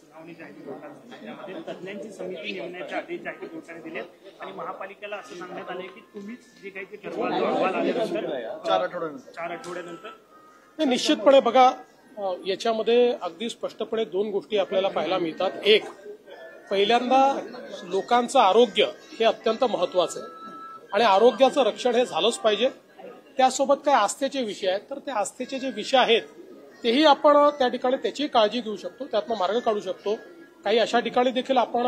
सुनावणी जी आहे कोर्टात त्यामध्ये तज्ज्ञांची समिती नेमण्याचे आदेश जे आहे कोर्टाने दिलेत आणि महापालिकेला असं सांगण्यात आले की तुम्हीच जे काही ते ठरवा जो अहवाल आल्यानंतर 4 आठवड्यानंतर निश्चितपणे बघा याच्यामध्ये अगदी स्पष्टपणे दोन गोष्टी आपल्याला पाहायला मिळतात. एक, पहिल्यांदा लोकांचं आरोग्य हे अत्यंत महत्वाचं आहे आणि आरोग्याचं रक्षण हे झालंच पाहिजे. त्यासोबत काही आस्थेचे विषय आहेत तर ते आस्थेचे जे विषय आहेत तेही आपण त्या ठिकाणी त्याची काळजी घेऊ शकतो, त्यातनं मार्ग काढू शकतो. काही अशा ठिकाणी देखील आपण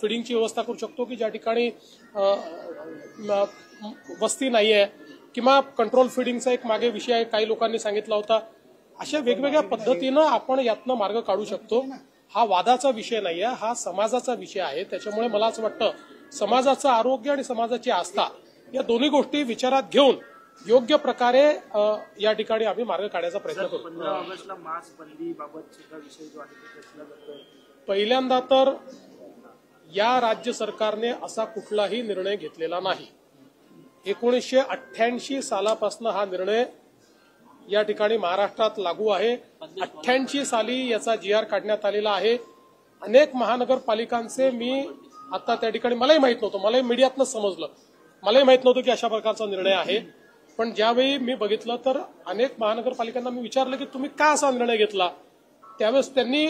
फिडिंगची व्यवस्था करू शकतो की ज्या ठिकाणी वस्ती नाही आहे किंवा कंट्रोल फिडिंगचा एक मागे विषय आहे काही लोकांनी सांगितला होता. अशा वेगवेगळ्या पद्धतीनं आपण यातनं मार्ग काढू शकतो. हा वादाचा विषय नाही आहे, हा समाजाचा विषय आहे. त्याच्यामुळे मला असं वाटतं समाजाचं आरोग्य आणि समाजाची आस्था या दोन्ही गोष्टी विचारात घेऊन योग्य प्रकारे या ठिकाणी आम्ही मार्ग काढायचा प्रयत्न करू. 15 ऑगस्टला मास्क बंदी बाबत सुद्धा विषय जो आहे तो चर्चला जातोय. पहिल्यांदा तर या राज्य सरकारने असा कुठलाही निर्णय घेतलेला नाही. 1988 सालापासून हा निर्णय या ठिकाणी महाराष्ट्रात लागू आहे. 88 साली याचा GR काढण्यात आलेला आहे. अनेक महानगरपालिकांचे मी आता त्या ठिकाणी मलाही माहित नव्हतं, मलाही मीडियातनं समजलं, मलाही माहित नव्हतं की अशा प्रकारचा निर्णय आहे. पण ज्यावेळी मी बघितलं तर अनेक महानगरपालिकांना मी विचारलं की तुम्ही का असा निर्णय घेतला. त्यावेळेस त्यांनी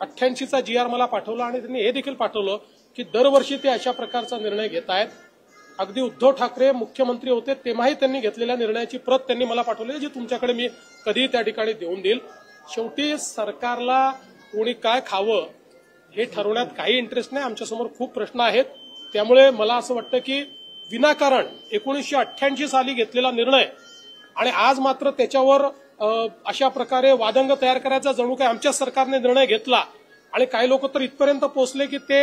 88चा GR मला पाठवला आणि त्यांनी हे देखील पाठवलं की दरवर्षी ते अशा प्रकारचा निर्णय घेत आहेत. अगदी उद्धव ठाकरे मुख्यमंत्री होते तेव्हाही त्यांनी घेतलेल्या निर्णयाची प्रत त्यांनी मला पाठवली जी तुमच्याकडे मी कधी त्या ठिकाणी देऊन देईल. शेवटी सरकारला कोणी काय खावं हे ठरवण्यात काही इंटरेस्ट नाही. आमच्यासमोर खूप प्रश्न आहेत. त्यामुळे मला असं वाटतं की विनाकारण 1988 साली घेतलेला निर्णय आणि आज मात्र त्याच्यावर अशा प्रकारे वादंग तयार करायचा जणू काही आमच्या सरकारने निर्णय घेतला आणि काही लोक तर इथपर्यंत पोहोचले की ते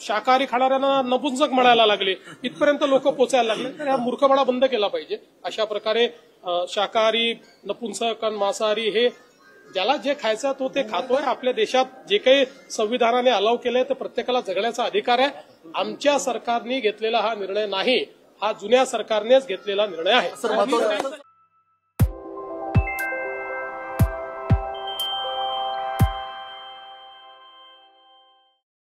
शाकाहारी खाणाऱ्यांना नपुंसक म्हणायला लागले, इथपर्यंत लोक पोचायला लागले. तर हा मूर्खपणा बंद केला पाहिजे. अशा प्रकारे शाकाहारी, नपुंसक आणि मांसाहारी हे ज्याला जे खायचं तो ते खातोय. आपल्या देशात जे काही संविधानाने अलाव केलंय ते प्रत्येकाला जगण्याचा अधिकार आहे. आमच्या सरकारने घेतलेला हा निर्णय नाही, हा जुन्या सरकारनेच घेतलेला निर्णय आहे.